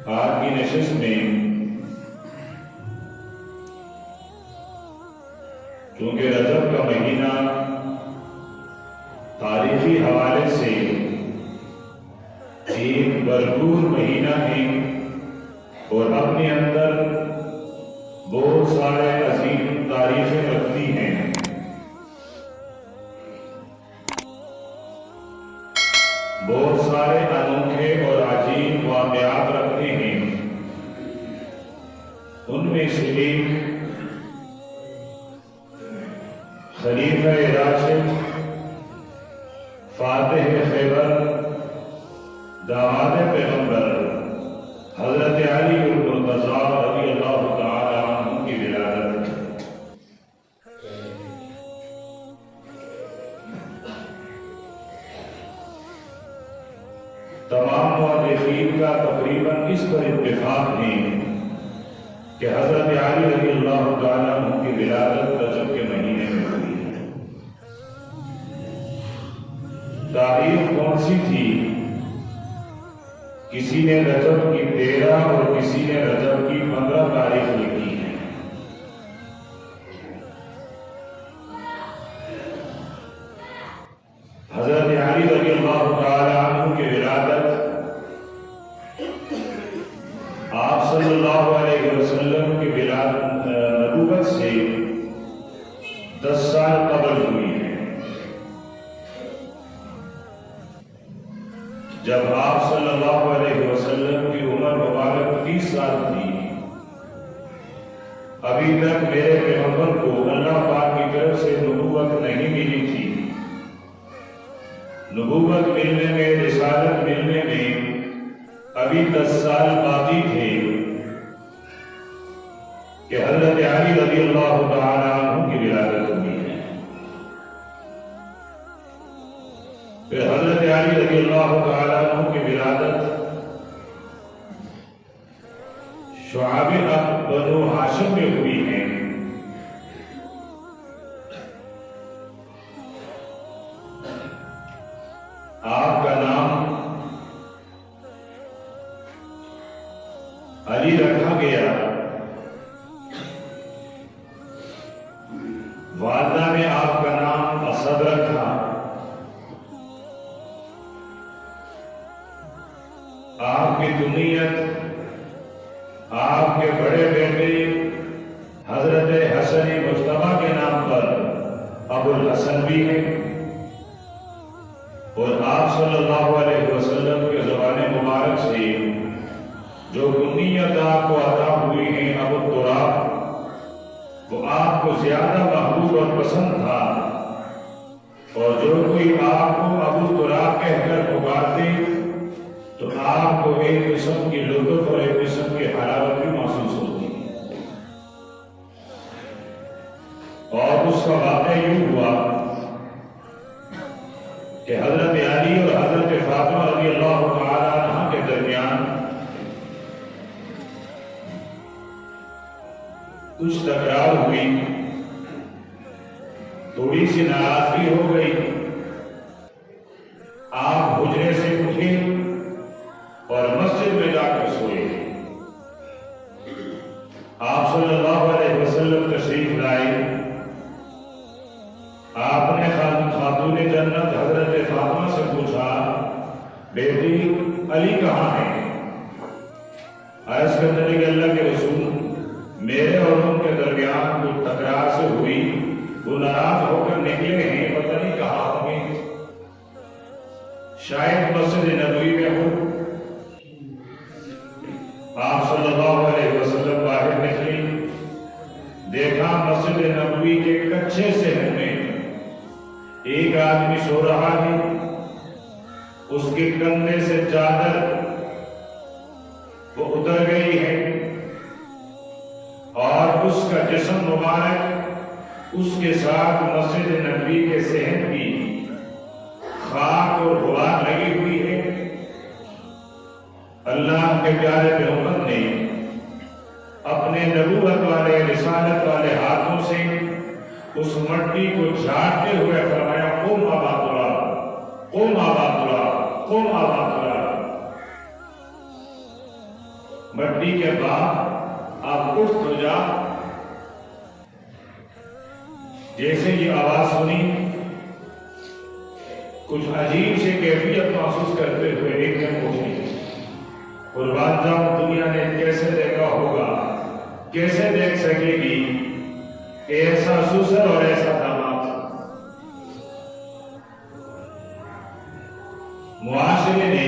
آج کی نشست میں چونکہ رجب کا مہینہ تاریخی حوالے سے ایک بھرپور مہینہ ہے اور اپنے اندر بہت سارے عظیم تاریخیں رکھتی ہیں، بہت سارے انوکھے اور عجیب واقعات رکھتے ہیں۔ ان میں سے ایک خلیفہ راشد فاتح خیبر داماد پیغمبر حضرت علی المرتضیٰ رضی اللہ تعالی عنہ کی ولادت۔ تمام مؤرخین کا تقریباً اس پر اتفاق ہے کہ حضرت علی رضی اللہ تعالی عنہ کی ولادت رجب کے مہینے میں ہوئی ہے۔ تاریخ کون سی تھی؟ کسی نے رجب کی 13 اور کسی نے رجب کی 15 تاریخ لکھی ہے۔ حضرت علی رضی اللہ تعالی عنہ کی ولادت آپ صلی اللہ علیہ وسلم کی ولادت نبوت سے 10 سال قبل ہوئی ہے۔ جب آپ صلی اللہ علیہ وسلم کی عمر مبارک 30 سال تھی، ابھی تک میرے پیغمبر کو اللہ پاک کی طرف سے نبوت نہیں ملی تھی۔ نبوت ملنے میں، رسالت ملنے میں ابھی 10 سال باقی تھے کہ حضرت علی رضی اللہ تعالی عنہ کی ولادت ہوئی ہے۔ پھر حضرت علی رضی اللہ تعالی عنہ کی ولادت شعب بنو ہاشم میں ہوئی ہے۔ آپ کا نام علی رکھا گیا۔ والدہ نے آپ کا نام اسد رکھا۔ آپ کی دنیت آپ کے بڑے بیٹے حضرت حسن مجتبیٰ کے نام پر ابو الحسن بھی ہے، اور آپ صلی اللہ علیہ وسلم کے زبان مبارک سے جو کنیت آپ کو عطا ہوئی ہے ابو تراب، وہ آپ کو زیادہ محبوب اور پسند تھا، اور جو کوئی آپ کو ابو تراب کہہ کر پکارتے تو آپ کو ایک قسم کی لطف اور ایک قسم کی حلاوت بھی محسوس ہوتی ہے۔ اور اس کا واقعہ یوں ہوا کہ حضرت علی اور حضرت فاطمہ رضی اللہ تعالی عنہ کے درمیان کچھ تکرار ہوئی، تھوڑی سی ناراضگی ہو گئی۔ آپ حجرے سے اٹھے اور مسجد میں جا کر سوئے۔ آپ صلی اللہ علیہ وسلم تشریف لائے۔ آپ نے خاتون جنت حضرت فاطمہ سے پوچھا، بیٹی علی کہاں ہے؟ عرض کرنے لگے، اللہ کے رسول، میرے اور ان کے درمیان کچھ تکرار سے ہوئی، وہ ناراض ہو کر نکلے ہیں، پتہ نہیں کہاں ہوں گے، شاید مسجد نبوی میں ہو۔ آپ صلی اللہ علیہ وسلم باہر نکلے، دیکھا مسجد نبوی کے کچھے صحن میں ایک آدمی سو رہا ہے، اس کے کندھے سے چادر وہ اتر گئی ہے، اور اس کا جسم مبارک اس کے ساتھ مسجد نبوی کے صحن کی خاک اور غبار لگی ہوئی ہے۔ اللہ کے پیارے پیغمبر نے اپنے نبوت والے رسالت والے ہاتھوں سے اس مٹی کو جھاڑتے ہوئے فرمایا، قم ابا تراب، قم ابا تراب، قم ابا تراب۔ مٹی کے بعد آپ اٹھ تو جا. جیسے یہ آواز سنی کچھ عجیب سے کیفیت محسوس کرتے ہوئے ایک نے پوچھی قربان جاؤں دنیا نے کیسے دیکھا ہوگا, کیسے دیکھ سکے گی ایسا سسر اور ایسا داماد. معاشرے نے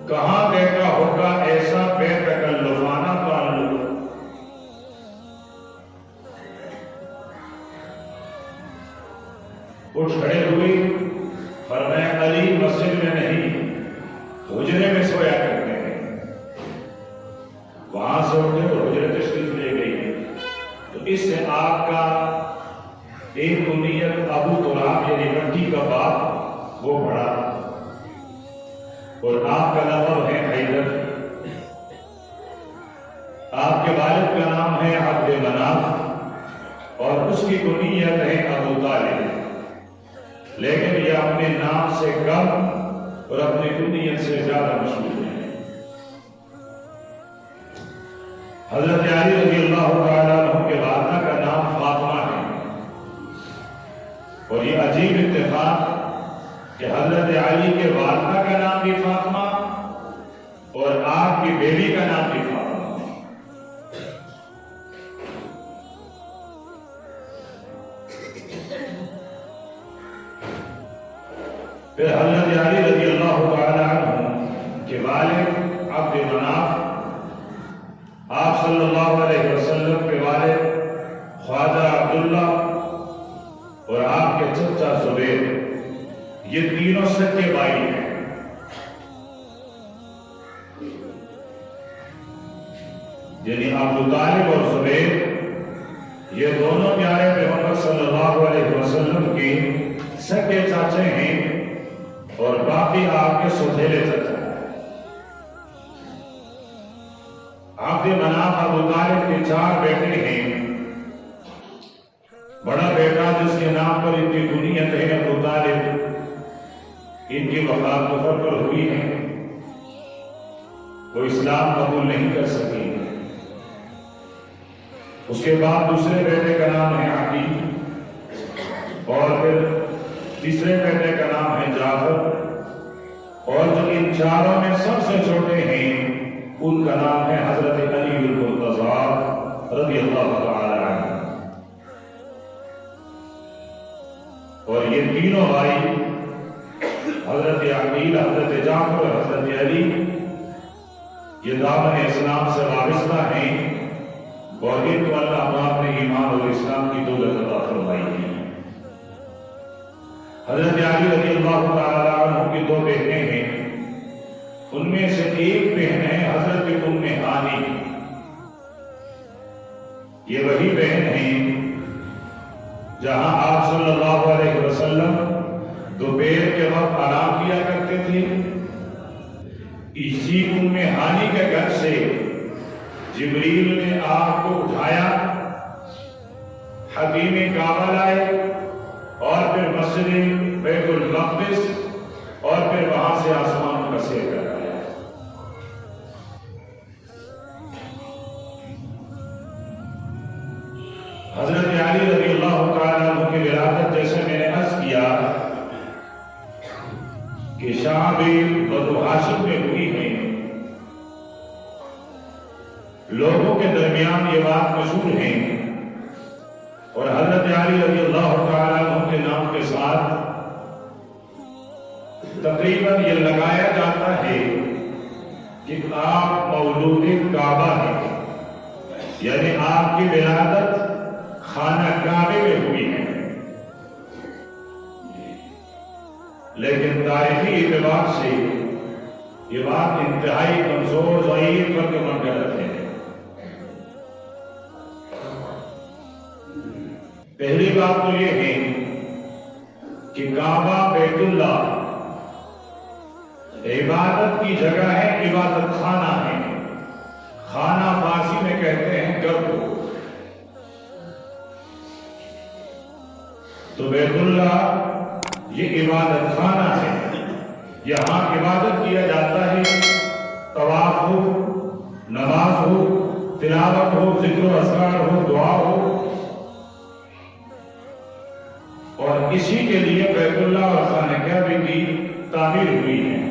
کہاں دیکھا ہوگا ایسا بے تکلفانہ تعلق. اٹھ کھڑے ہوئے, فرمایا علی مسجد میں نہیں حجرے میں سویا کرتے ہیں. وہاں سے اٹھے اور حجرے تشریف لے گئی. تو اس سے آپ کا ایک کنیت ابو تراب یعنی مٹی کا باپ وہ بڑا, اور آپ کا لقب ہے حیدر. آپ کے والد کا نام ہے عبد مناف اور اس کی کنیت ہے ابو طالب. لیکن یہ اپنے نام سے کم اور اپنی کنیت سے زیادہ مشہور ہے. حضرت علی رضی اللہ تعالیٰ عنہ کے والدہ کا نام فاطمہ ہے, اور یہ عجیب اتفاق کہ حضرت علی کے والدہ کا نام بھی فاطمہ اور آپ کی بیٹی کا نام بھی فاطمہ. پھر حضرت علی رضی اللہ تعالیٰ عنہ کے والد عبد مناف, آپ صلی اللہ علیہ وسلم کے والد خواجہ عبداللہ اور آپ کے چچا زبیر, یہ تینوں سچے بھائی ہیں. یعنی ابو طالب اور زبیر یہ دونوں پیارے پیغمبر صلی اللہ علیہ وسلم کے سچے چاچے ہیں اور باقی آپ کے سوتیلے چچا ہیں. عبد مناف ابو طالب کے 4 بیٹے ہیں. بڑا بیٹا جس کے نام پر ان کی کنیت ہے ابو طالب, ان کی وفات کفر پر ہوئی ہے, وہ اسلام قبول نہیں کر سکے. اس کے بعد دوسرے بیٹے کا نام ہے عقیل, اور پھر تیسرے بیٹے کا نام ہے جعفر, اور جو ان چاروں میں سب سے چھوٹے ہیں ان کا نام ہے حضرت علی المرتضی رضی اللہ تعالی عنہ. اور یہ تینوں بھائی حضرت عقیل, حضرت جعفر اور حضرت علی یہ دامن اسلام سے وابستہ ہیں, اور ان کو اللہ پاک نے ایمان اور اسلام کی دولت عطا فرمائی ہے. حضرت علی رضی اللہ تعالی عنہ کی 2 بہنیں ہیں, ان میں سے ایک بہن ہے حضرت ام ہانی. یہ وہی بہن ہیں جہاں آپ صلی اللہ علیہ وسلم دوپہر کے وقت آرام کیا کرتے تھے. اسی ام ہانی کے گھر سے جبریل نے آپ کو اٹھایا, حتیم کعبہ لائے, اور پھر مسجد بیت المقدس, اور پھر وہاں سے آسمان کا سیر کرایا. حضرت علی رضی اللہ تعالیٰ عنہ کی ولادت جیسے میں نے عرض کیا کہ شعب بنو ہاشم میں ہوئی ہے. لوگوں کے درمیان یہ بات مشہور ہے, اور حضرت علی رضی اللہ تعالیٰ عنہ کے نام کے ساتھ تقریباً یہ لگایا جاتا ہے کہ آپ مولود کعبہ ہیں, یعنی آپ کی ولادت خانہ کعبے میں ہوئی ہے. لیکن تاریخی اعتبار سے یہ بات انتہائی کمزور ضعیف پر منگلت ہے. پہلی بات تو یہ ہے کہ کعبہ بیت اللہ عبادت کی جگہ ہے, عبادت خانہ ہے. خانہ فارسی میں کہتے ہیں گھر کو. تو بیت اللہ یہ عبادت خانہ ہے, یہاں عبادت کیا جاتا ہے. طواف ہو, نماز ہو، تلاوت ہو، ذکر و اذکار ہو، دعا ہو، اور اسی کے لیے بیت اللہ اور خانہ کعبہ کی تعمیر ہوئی ہے۔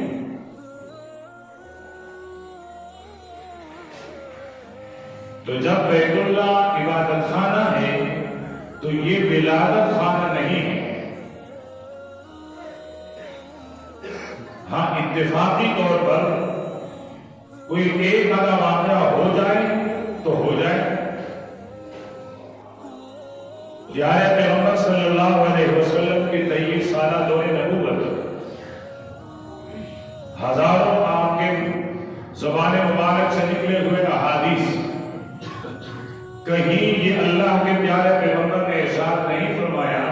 تو جب بیت اللہ عبادت خانہ ہے تو یہ ولادت خانہ نہیں ہے۔ ہاں اتفاقی طور پر کوئی ایک آدھا واقعہ ہو جائے تو ہو جائے۔ پیارے پیغمبر صلی اللہ علیہ وسلم کی 23 سالہ دور نبوت، ہزاروں آپ کے زبان مبارک سے نکلے ہوئے احادیث، کہیں یہ اللہ کے پیارے پیغمبر نے ارشاد نہیں فرمایا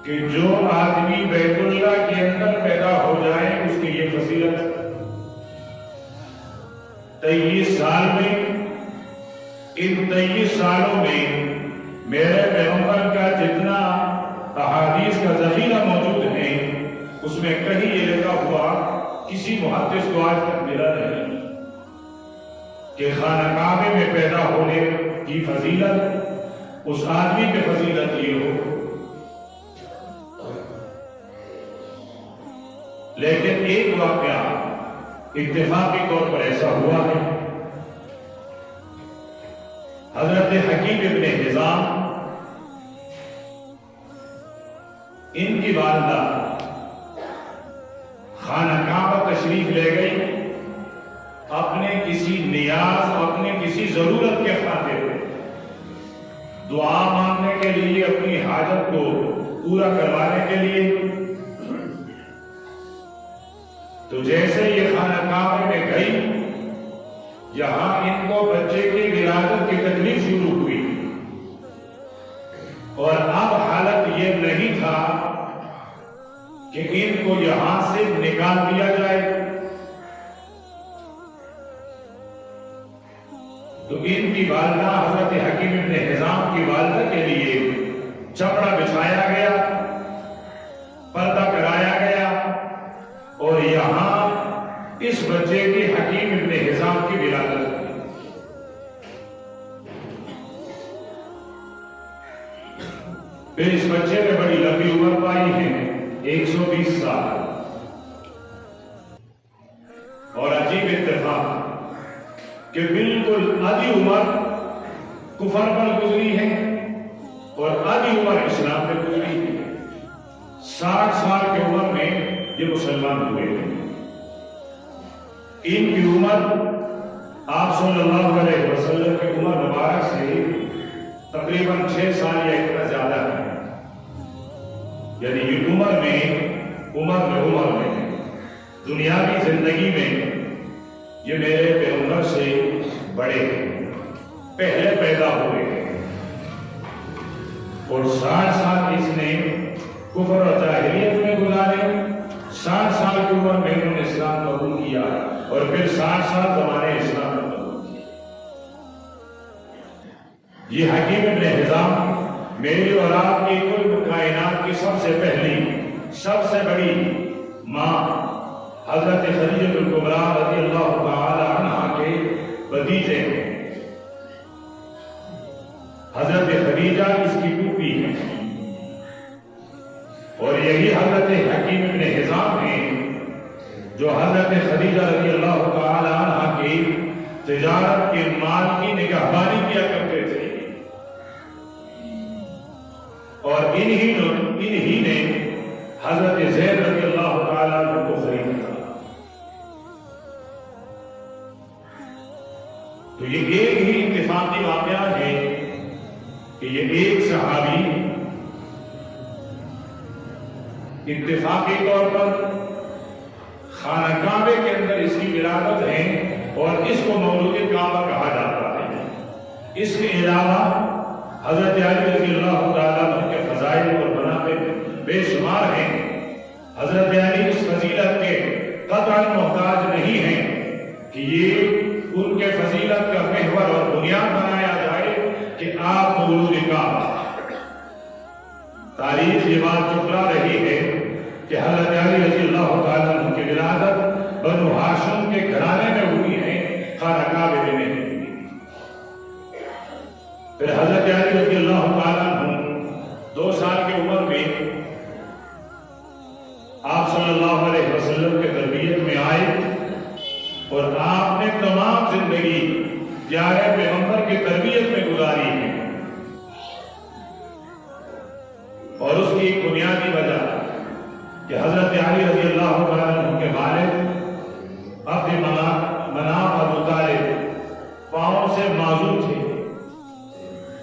کہ جو آدمی بیت اللہ کے اندر پیدا ہو جائے اس کی یہ فضیلت۔ 23 سال میں، ان 23 سالوں میں میرے پیغمبر کا جتنا احادیث کا ذخیرہ موجود ہے اس میں کہیں یہ لکھا ہوا کسی محدث کو آج تک ملا نہیں کہ خانہ کعبہ میں پیدا ہونے کی فضیلت اس آدمی کی فضیلت یہ ہو۔ لیکن ایک واقعہ اتفاقی طور پر ایسا ہوا ہے۔ حضرت حکیم ابن حزام، ان کی والدہ خانہ کعبہ تشریف لے گئی اپنے کسی نیاز، اپنے کسی ضرورت کے خاطر دعا مانگنے کے لیے، اپنی حاجت کو پورا کروانے کے لیے۔ تو جیسے یہ خانہ کعبہ میں گئی، یہاں ان کو بچے کی ولادت کی تکلیف شروع ہوئی، اور اب حالت یہ نہیں تھا کہ ان کو یہاں سے نکال دیا جائے۔ تو ان کی والدہ حضرت حکیم ابن حزام کی والدہ کے لیے چمڑا بچھایا گیا، پردہ کرایا گیا، اور یہاں اس بچے کی حکیم ابن حزام کی ولادت ہوئی۔ پھر اس بچے نے بڑی لمبی عمر پائی ہے، 120 سال۔ اور عجیب اتفاق کہ بالکل آدھی عمر کفر پر گزری ہے اور آدھی عمر اسلام میں گزری ہے۔ 60 سال کی عمر میں یہ مسلمان ہوئے ہیں۔ ان کی عمر آپ صلی اللہ علیہ وسلم کی عمر مبارک سے تقریباً 6 سال یا اتنا زیادہ ہے، یعنی یہ عمر میں دنیاوی زندگی میں یہ میرے پیغمبر سے بڑے ہیں، پہلے پیدا ہوئے ہیں، اور 60 سال اس نے کفر و جاہلیت میں گزارے۔ 60 سال کی عمر میں انہوں نے اسلام قبول کیا، اور پھر 60 سال زمانے اسلام میں قبول کیا۔ یہ حکیم ابن حزام میری اور آپ کی کل کائنات کی سب سے پہلی، سب سے بڑی ماں حضرت خدیجہ الکبریٰ رضی اللہ تعالی عنہا کے بھتیجے ہیں۔ حضرت خدیجہ اس کی پھوپھی ہے، اور یہی حضرت حکیم ابن حزام ہیں جو حضرت خدیجہ رضی اللہ تعالی عنہا کی تجارت کے مال کی نگہبانی کیا کرتے تھے، اور انہی نے حضرت زید رضی اللہ تعالی عنہ کو خریدا تھا۔ تو یہ ایک ہی اتفاقی واقعہ ہے کہ یہ ایک صحابی اتفاقی طور پر خانہ کعبہ کے اندر اس کی ولادت ہے، اور اس کو مولود کعبہ کہا جاتا ہے۔ اس کے علاوہ حضرت علی رضی اللہ تعالیٰ عنہ کے فضائل اور مناقب بے شمار ہیں۔ حضرت علی اس فضیلت کے قطعاً محتاج نہیں ہیں کہ یہ ان کے فضیلت کا محور اور بنیاد بنایا جائے کہ آپ مولود کعبہ۔ تاریخ یہ بات ٹھکرا رہی ہے کہ حضرت علی رضی اللہ تعالیٰ عنہ کی ولادت بنو ہاشم کے گھرانے میں ہوئی ہے، خانہ کعبہ پھر حضرت علی رضی اللہ تعالیٰ عنہ 2 سال کی عمر میں آپ صلی اللہ علیہ وسلم کے تربیت میں آئے اور آپ نے تمام زندگی پیارے پیغمبر کی تربیت میں گزاری ہے. اور اس کی ایک بنیادی وجہ کہ حضرت علی رضی اللہ تعالیٰ عنہ کے والد عبد مناف ابو طالب پاؤں سے معذور تھے،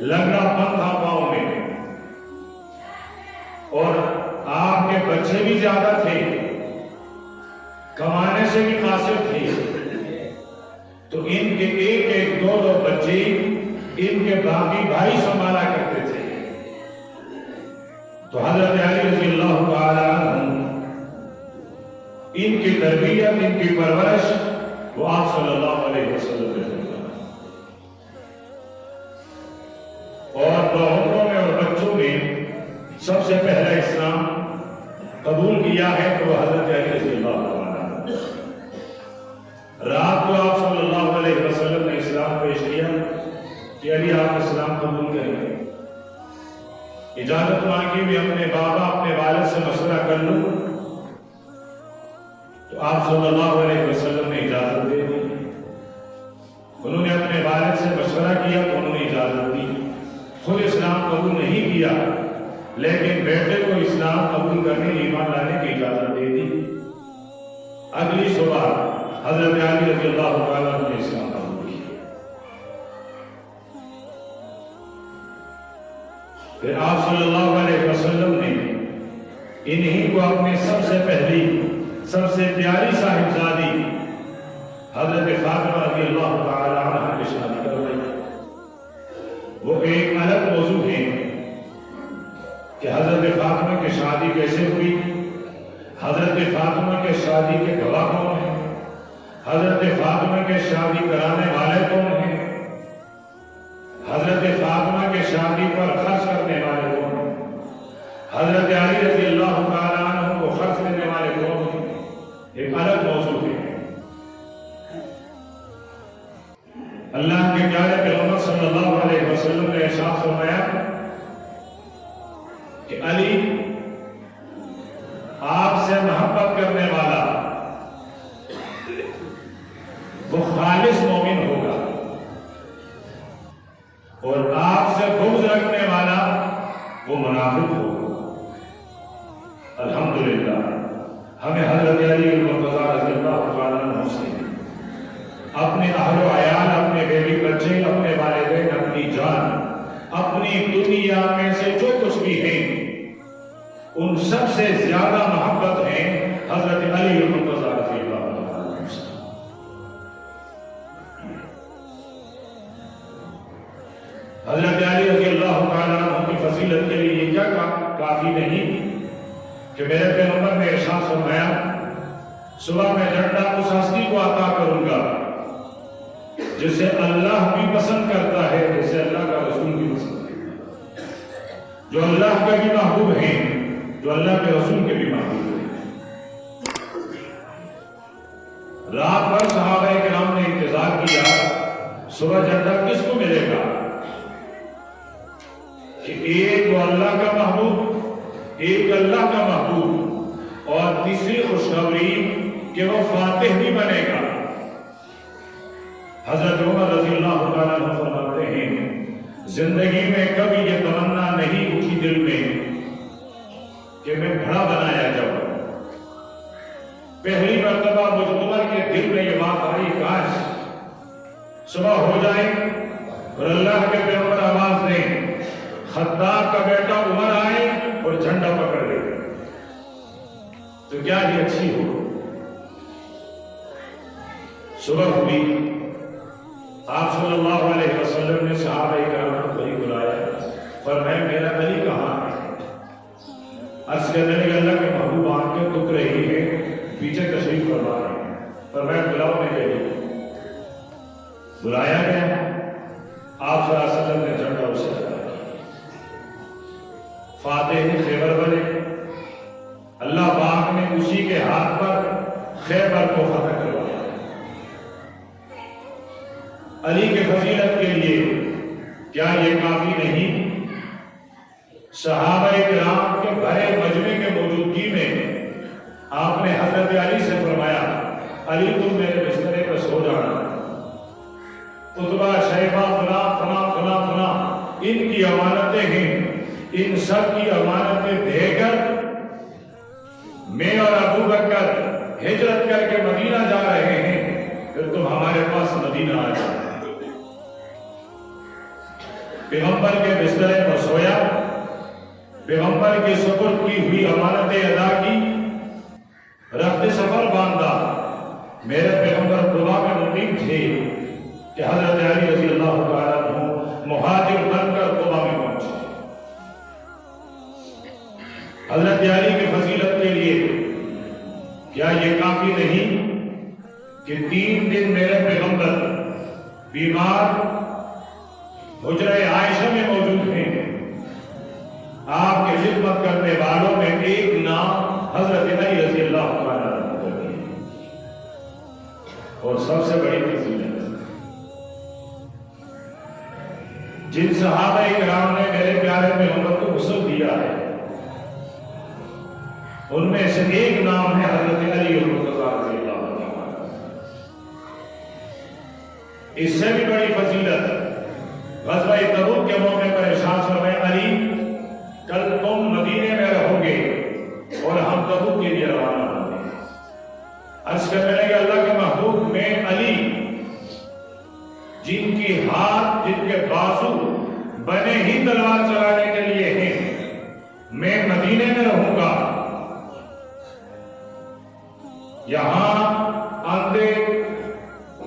لنگڑا پن تھا پاؤں میں، اور آپ کے بچے بھی زیادہ تھے، کمانے سے بھی قاصر تھے. تو ان کے ایک 2 بچے ان کے باقی بھائی سنبھالا کرتے تھے. تو حضرت علی رضی اللہ تعالیٰ عنہ ان کی تربیت، ان کی پرورش وہ آپ صلی اللہ علیہ وسلم نے فرمایا. اور عورتوں میں اور بچوں میں سب سے پہلا اسلام قبول کیا ہے تو وہ حضرت علی رضی اللہ تعالیٰ عنہ. رات کو آپ صلی اللہ علیہ وسلم نے اسلام پیش کیا کہ علی آپ اسلام قبول کریں. اجازت مانگی بھی اپنے بابا اپنے والد سے مشورہ کر لوں، تو آپ صلی اللہ علیہ وسلم نے اجازت دے دی. انہوں نے اپنے والد سے مشورہ کیا تو انہوں نے اجازت دی. خود اسلام قبول نہیں کیا لیکن بیٹے کو اسلام قبول کرنے ایمان لانے کی اجازت دے دی. اگلی صبح حضرت علی رضی اللہ تعالیٰ عنہ نے اسلام قبول کیا. پھر آپ صلی اللہ علیہ وسلم نے انہی کو اپنے سب سے پہلی سب سے پیاری صاحبزادی حضرت فاطمہ رضی اللہ تعالیٰ عنہ کی شادی کروائی. وہ ایک الگ موضوع ہے کہ حضرت فاطمہ کی شادی کیسے ہوئی، حضرت فاطمہ کے شادی کے گواہ کون ہیں، حضرت فاطمہ کے شادی کرانے والے کون ہیں، حضرت فاطمہ کے شادی پر خرچ کرنے والے کون ہیں، حضرت علی رضی اللہ تعالیٰ عنہ کو خرچ دینے والے کون ہیں، ایک الگ موضوع ہے. اللہ کے پیارے پیغمبر صلی اللہ علیہ وسلم نے ارشاد فرمایا کہ علی آپ سے محبت کرنے والا وہ خالص مومن ہوگا اور آپ سے بغض رکھنے والا وہ منافق ہوگا. الحمدللہ ہمیں حضرت علی المرتضیٰ رضی اللہ عنہ سے اپنے اہل و عیال، اپنے بیوی بچے، اپنے والدین، اپنی جان، اپنی دنیا میں سے جو کچھ بھی ہیں ان سب سے زیادہ محبت ہے حضرت علی المرتضیٰ رضی اللہ عنہ سے. حضرت علی رضی اللہ تعالیٰ عنہ کی فضیلت کے لیے یہ کیا کافی نہیں کہ میرے پیغمبر نے ارشاد فرمایا صبح میں جھنڈا اس ہستی کو عطا کروں گا جسے اللہ بھی پسند کرتا ہے، جسے اللہ کا رسول بھی پسند کرتا ہے، جو اللہ کے بھی محبوب ہیں، جو اللہ کے رسول کے بھی محبوب ہیں. رات بھر صحابہ کرام نے انتظار کیا صبح جھنڈا کس کو ملے گا کہ ایک وہ اللہ کا محبوب، ایک اللہ کا محبوب، اور تیسری خوشخبری کہ وہ فاتح بھی بنے گا. حضرت عمر رضی اللہ تعالیٰ عنہ فرماتے ہیں زندگی میں کبھی یہ تمنا نہیں اٹھی دل میں کہ میں بڑا بنایا جاؤں. پہلی مرتبہ مجھ عمر کے دل میں یہ بات آئی کاش صبح ہو جائے اور اللہ کے پیغمبر آواز دیں خطاب کا بیٹا عمر آئے اور جھنڈا پکڑ لے تو کیا یہ اچھی ہو. صبح ہوئی، آپ صلی اللہ علیہ وسلم نے صحابہ کرام کو کہیں بلایا، فرمایا میرا علی کہاں ہے؟ عرض کرنے لگے اللہ کے محبوب آنکھیں دکھ رہی ہے، پیچھے تشریف فرما رہے ہیں. فرمایا بلاؤ میں گئی. بلایا گیا، آپ صلی اللہ علیہ وسلم نے جھنڈا اسے لگایا. فاتح خیبر بنے. اللہ پاک نے اسی کے ہاتھ پر خیبر کو فتح کروایا. علی کے فضیلت کے لیے کیا یہ کافی نہیں؟ صحابہ کرام کے بھرے مجمع کے موجودگی میں آپ نے حضرت علی سے فرمایا علی تم میرے بسترے پر سو جانا، عتبہ شیبہ فلاں فلاں فلاں فلاں ان کی امانتیں ہیں، ان سب کی امانتیں دے کر میں اور ابو بکر ہجرت کر کے مدینہ جا رہے ہیں، پھر تم ہمارے پاس مدینہ آ جاؤ۔ پیغمبر کے بسترے پر سویا، پیغمبر کی سپرد کی ہوئی امانتیں ادا کی، رخت سفر باندھا۔ میرے پیغمبر قبا میں مقیم تھے کہ حضرت علی رضی اللہ تعالیٰ عنہ مہاجر بن کر قبا میں پہنچے۔ حضرت علی کی فضیلت کے لیے کیا یہ کافی نہیں کہ 3 دن میرے پیغمبر بیمار حجرہ عائشہ میں موجود ہیں؟ آپ کی خدمت کرنے والوں میں ایک نام حضرت علی رضی اللہ تعالیٰ عنہ ہے، اور سب سے بڑی فضیلت جن صحابہ کرام نے میرے پیارے پیغمبر کو غسل دیا ہے ان میں سے ایک نام ہے حضرت علی رضی اللہ عنہ۔ اس سے بھی بڑی فضیلت غزوہ تبوک کے موقع پر ارشاد فرمائے علی کل تم مدینے میں رہو گے اور ہم تبوک کے لیے روانہ ہوں گے۔ عرض کرنے لگے اللہ کے محبوب میں علی جن کی ہاتھ جن کے بازو بنے ہی تلوار چلانے کے لیے ہیں، میں مدینے میں رہوں گا۔ یہاں اندھے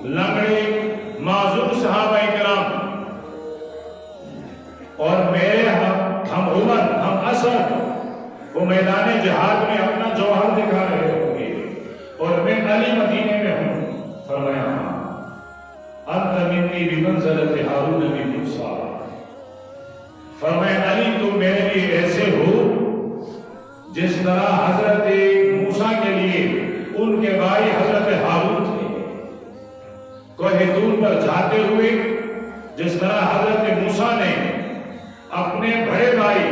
لنگڑے معذور صحابہ کرام اور میرے ہم عمر ہم اسد وہ میدان جہاد میں اپنا جوہر دکھا رہے ہوں گے اور میں علی مدینے میں ہوں۔ فرمایا انت منی بمنزلت ہارون من موسیٰ، فرمایا علی تم میرے لیے ایسے ہو جس طرح حضرت موسیٰ کے لیے ان کے بھائی حضرت ہارون تھے، کوہ طور پر جاتے ہوئے جس طرح حضرت موسیٰ نے اپنے بڑے بھائی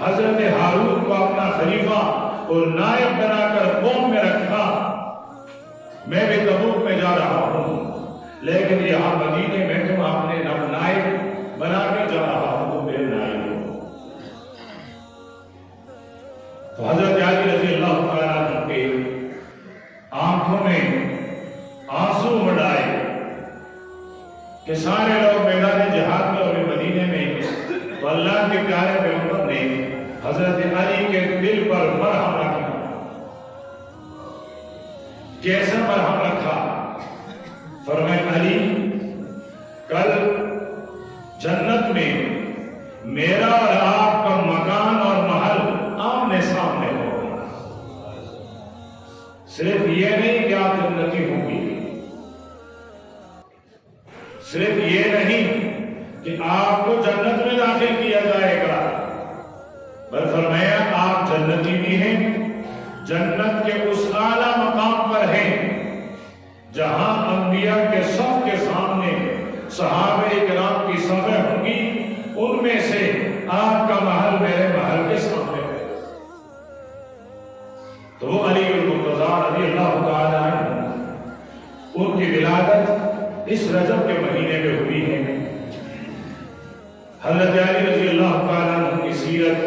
حضرت ہارون کو اپنا خلیفہ اور نائب بنا کر قوم میں رکھا، میں بھی تبوک میں جا رہا ہوں لیکن یہاں مدینے میں تم اپنے نائب بنا کے جا رہا ہوں، تم میرے نائب ہو۔ تو حضرت علی رضی اللہ تعالیٰ عنہ کے آنکھوں میں آنسو مڑائے کہ سارے لوگ میدان جہاد میں اور مدینے میں، تو اللہ کے پیارے پیغمبر نے حضرت علی کے دل پر مرہم رکھا۔ کیسا مرہم رکھا؟ فرمایا علی کل جنت میں میرا اور آپ کا مکان اور محل آمنے سامنے ہوگا، صرف یہ نہیں کہ آپ جنتی ہوں گی، صرف یہ نہیں کہ آپ کو جنت میں داخل کیا جائے گا، بل فرمایا آپ جنتی بھی ہیں، جنت کے اس اعلیٰ مقام پر ہیں جہاں انبیاء کے صف کے سامنے صحابہ کرام کی صفیں ہوں گی، ان میں سے آپ کا محل میرے محل کے سامنے ہے۔ تو وہ علی المرتضیٰ رضی اللہ تعالیٰ عنہ ان کی ولادت اس رجب کے مہینے میں ہوئی ہے۔ حضرت علی رضی اللہ تعالیٰ عنہ کی سیرت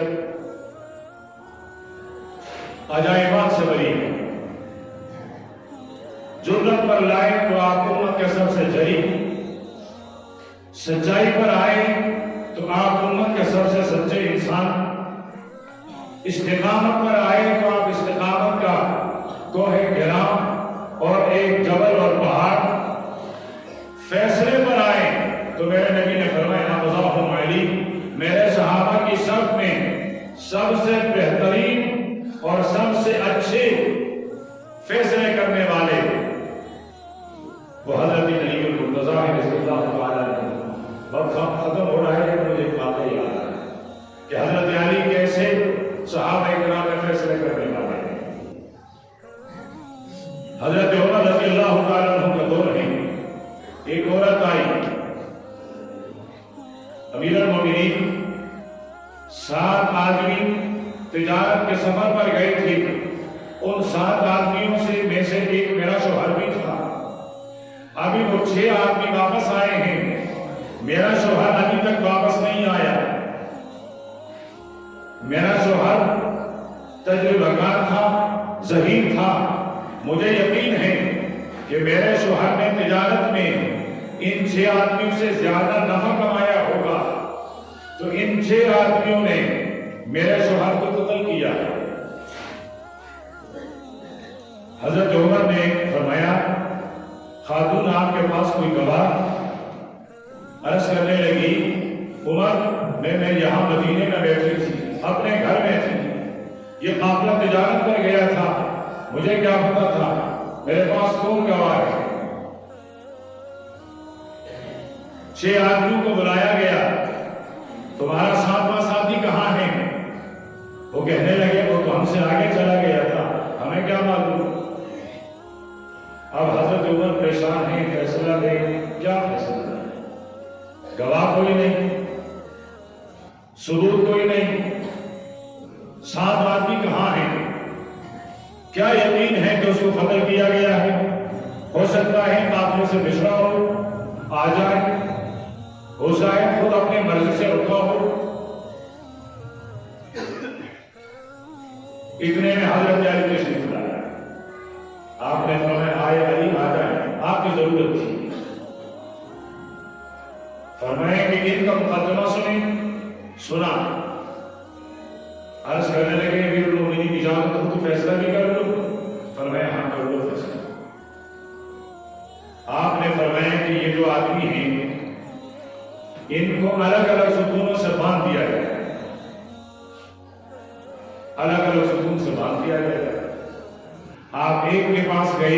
عجائبات سے بری ہے۔ جرت پر لائے تو آپ امت کے سب سے جری، سچائی پر آئے تو آپ امت کے سب سے سچے انسان، استقامت پر آئے تو آپ استقامت کا کوہ گرام اور ایک جبل اور پہاڑ، فیصلے پر آئے تو میرے نبی نے فرمایا ابظاہم علی، میرے صحابہ کی صف میں سب سے بہترین اور سب سے اچھے فیصلے کرنے والے وہ حضرت علی المرتضیٰ رضی اللہ تعالیٰ عنہ۔ وقت ختم ہو رہا ہے، مجھے ایک واقعہ یاد ہے کہ حضرت علی کیسے صحابہ کرام میں فیصلے کرنے والے ہیں۔ حضرت عمر رضی اللہ تعالیٰ عنہ کا دور ہے، ایک عورت آئی امیر المومنین 7 آدمی تجارت کے سفر پر گئے تھے. ان 7 آدمیوں میں سے ایک میرا شوہر بھی تھا. ابھی وہ 6 آدمی واپس آئے ہیں، میرا شوہر ابھی تک واپس نہیں آیا. میرا شوہر تجربہ کار تھا، ذہین تھا. مجھے یقین ہے کہ میرے شوہر نے تجارت میں ان 6 آدمیوں سے زیادہ نفع کمایا ہوگا، تو ان 6 آدمیوں نے میرے شوہر کو قتل کیا. حضرت عمر نے فرمایا خاتون آپ کے پاس کوئی گواہ؟ عرض کرنے لگی عمر میں یہاں مدینے میں بیٹھی تھی، اپنے گھر میں تھی. یہ قافلہ تجارت پر گیا تھا، مجھے کیا پتا تھا؟ میرے پاس کون گواہ ہے؟ 6 آدمیوں کو بلایا گیا، تمہارا 7واں ساتھی کہاں ہے؟ وہ کہنے لگے وہ تو ہم سے آگے چلا گیا تھا، ہمیں کیا معلوم. اب حضرت عمر پریشان ہیں، فیصلہ دے. کیا فیصلہ دے؟ گواہ کوئی نہیں، ثبوت کوئی نہیں، 7 آدمی کہاں ہیں؟ کیا یقین ہے کہ اس کو قتل کیا گیا ہے؟ ہو سکتا ہے قافلے سے بچھڑا ہو، آ جائے، ہو شاید خود اپنے مرضی سے اٹھا ہو. اتنے میں حضرت علی تشریف لایا. آپ نے فرمایا آئے علی آ جائیں، آپ کی ضرورت تھی. فرمایا کہ ان کا مقدمہ سنا. عرض کرنے لگے امیر المومنین اجازت ہو تو فیصلہ بھی کر لو. فرمایا ہاں کر لو فیصلہ. آپ نے فرمایا کہ یہ جو آدمی ہیں ان کو الگ الگ ستونوں سے باندھ دیا گیا، الگ الگ ستون سے باندھ دیا گیا. آپ ایک کے پاس گئے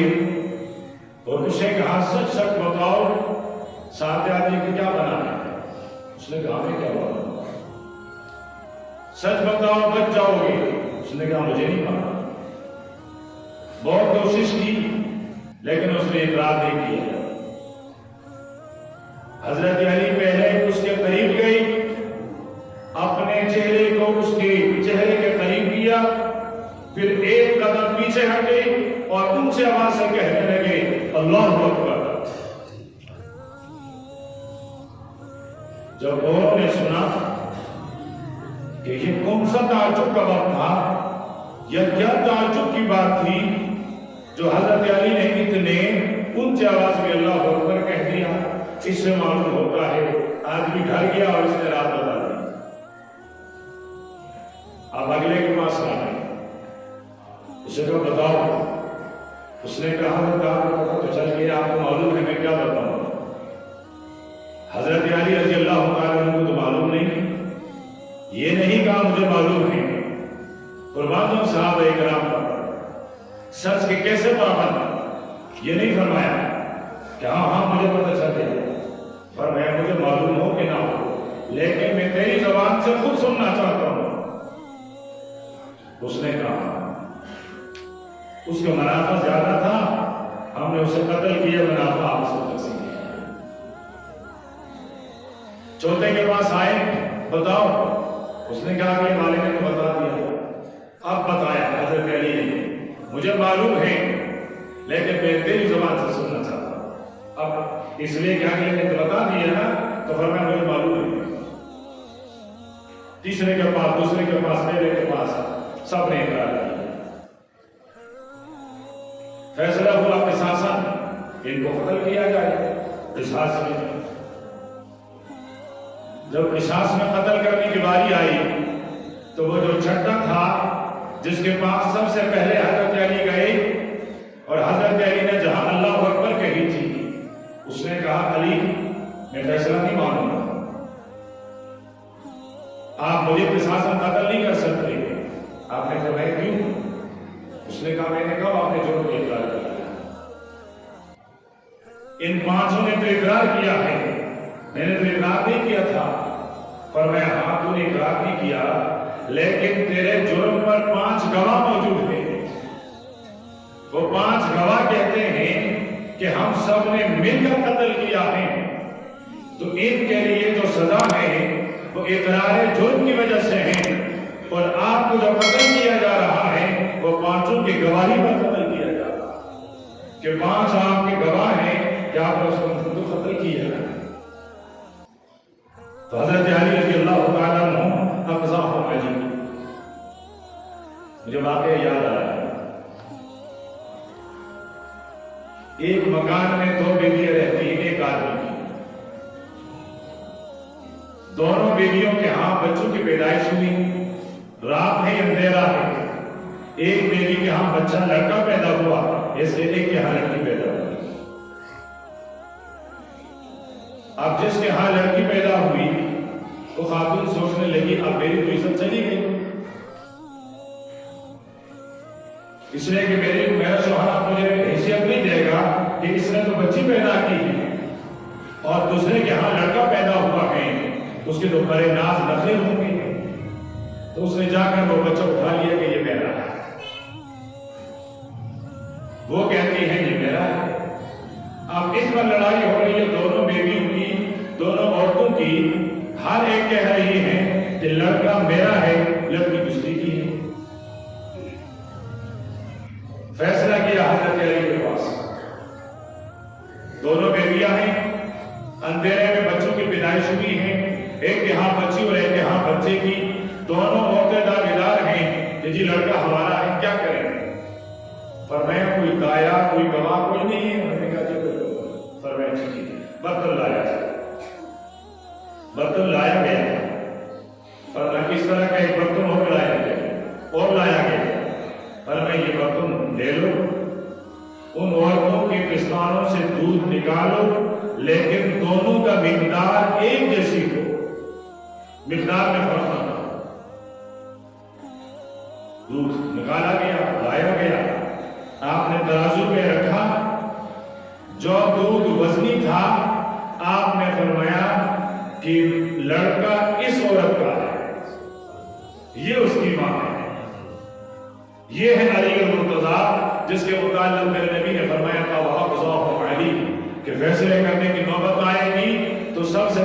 اور اسے کہا سچ سچ بتاؤ 7 آدمی کو کیا بنانا ہے؟ اس نے کہا میں کیا بناؤں؟ سچ بتاؤ بچ جاؤ گے. اس نے کہا مجھے نہیں پتا. بہت کوشش کی لیکن اس نے اقرار نہیں کیا. حضرت علی پہلے اس کے قریب گئی، اپنے چہرے کو اس کے چہرے کے قریب کیا، پھر ایک قدم پیچھے ہٹے اور ان سے آواز سے کہنے لگے اللہ اکبر. جب عورت نے سنا کہ یہ کون سا تعجب کا وقت تھا یا کیا تعجب کی بات تھی جو حضرت علی نے اتنے اونچی آواز میں اللہ اکبر کہہ دیا، اس سے معلوم ہوتا ہے آدمی گھر گیا اور اس نے رات بتا دی. اب اگلے کے پاس آ گئے، اسے کہا بتاؤ. اس نے کہا تو چل گیا، آپ کو معلوم ہے میں کیا بتاؤں. حضرت علی رضی اللہ تعالیٰ عنہ کو تو معلوم نہیں، یہ نہیں کہا مجھے معلوم ہے. قربان دوں صحابہ اکرام پر سچ کے کیسے پابند، یہ نہیں فرمایا کہ ہاں مجھے پتہ چل گیا. فرمایا مجھے معلوم ہو کہ نہ ہو لیکن میں تیری زبان سے خود سننا چاہتا ہوں. اس نے کہا اس کا منافع زیادہ تھا، ہم نے اسے قتل کیا، منافع آپ سے تقسیم کیا. چوتھے کے پاس آئے، بتاؤ. اس نے کہا کہ والے نے تو بتا دیا. اب بتایا حضرت علی نے مجھے معلوم ہے لیکن میں تیری زبان سے سننا چاہتا ہوں. اب اس لیے کہ اگلے نے تو بتا دیا نا، تو فرمایا مجھے معلوم ہے. تیسرے کے پاس، دوسرے کے پاس، پہلے کے پاس سب نے اقرار کیا. فیصلہ ہوا قصاصاً، ان کو قتل کیا جائے. قصاص میں جب قصاص میں قتل کرنے کی باری آئی تو وہ جو چھٹا تھا جس کے پاس سب سے پہلے حضرت علی گئے اور حضرت علی نے جہاں اللہ اکبر کہی تھی اس نے کہا علی میں فیصلہ نہیں مانوں گا، آپ مجھے قصاصاً قتل نہیں کر سکتے. آپ نے فرمایا کیوں؟ اس نے کہا میں نے کہا آپ نے جو اقرار کیا. ان 5 نے تو اقرار کیا ہے، میں نے تو اقرار نہیں کیا تھا. فرمایا ہاں تو نے اقرار نہیں کیا لیکن تیرے جرم پر 5 گواہ موجود ہیں. وہ 5 گواہ کہتے ہیں کہ ہم سب نے مل کر قتل کیا ہے، تو ان کے لیے جو سزا ہے اقرار جرم کی وجہ سے ہیں، اور آپ کو جو قتل کیا جا رہا ہے وہ پانچوں کی گواہی پر قتل کیا جا رہا ہے کہ پانچ آپ کے گواہ ہیں کہ آپ نے اس کو قتل کیا ہے۔ تو حضرت علی رضی اللہ تعالیٰ عنہ اقضاهم علی، مجھے واقعہ یاد آ رہا ہے، ایک مکان میں دو بیویاں رہتی ہیں ایک آدمی کی، دونوں بیویوں کے ہاں بچوں کی پیدائش ہوئی، رات ہے اندھیرا ہے، ایک بیوی کے ہاں بچہ لڑکا پیدا ہوا، اس لیے ایک کے ہاں لڑکی پیدا ہوئی۔ اب جس کے ہاں لڑکی پیدا ہوئی وہ خاتون سوچنے لگی اب میری تو عزت چلی گئی، اس لیے کہ میرا شوہر مجھے حیثیت نہیں دے گا کہ اس نے تو بچی پیدا کی ہے اور دوسرے کے ہاں لڑکا پیدا ہوا ہے، اس کے تو بڑے ناز نخرے ہوں گے۔ تو اس نے جا کر وہ بچہ اٹھا لیا کہ یہ میرا ہے، وہ کہتی ہے یہ میرا ہے۔ اب اس پر لڑائی ہو رہی ہے دونوں بیویوں کی، دونوں عورتوں کی، ہر ایک کہہ رہی ہے کہ لڑکا میرا ہے، لڑکی دوسری کی ہے۔ فیصلہ کیا حضرت علی کے پاس، دونوں بیویاں ہیں، اندھیرے میں بچوں کی پیدائش ہوئی ہے، ایک کے ہاں بچی اور ایک کے ہاں بچے کی، دونوں عورتیں داغیدار ہیں کہ جی لڑکا ہمارا ہے، کیا کریں؟ فرمایا کوئی دایا کوئی گواہ کوئی نہیں ہے؟ انہوں نے کہا جی کوئی گواہ۔ فرمایا ٹھیک ہے، برتن لایا جائے، برتن لایا گیا، فرمایا کس طرح کا ایک برتن اور لایا گیا اور لایا گیا، فرمایا یہ برتن لے لو، ان عورتوں کے پستانوں سے دودھ نکالو لیکن دونوں کا مقدار ایک جیسی ہو، مقدار میں فرق نہ ہو۔ دودھ نکالا گیا، لایا گیا، آپ نے ترازو پہ رکھا، جو دودھ وزنی تھا آپ نے فرمایا کہ لڑکا اس عورت کا ہے، یہ اس کی ماں ہے، یہ ہے علی المرتضیٰ جس کے متعلق میرے نبی نے فرمایا تھا وَأَقْضَاهُمْ عَلِيٌّ کہ فیصلے کرنے کی نوبت آئے گی تو سب سے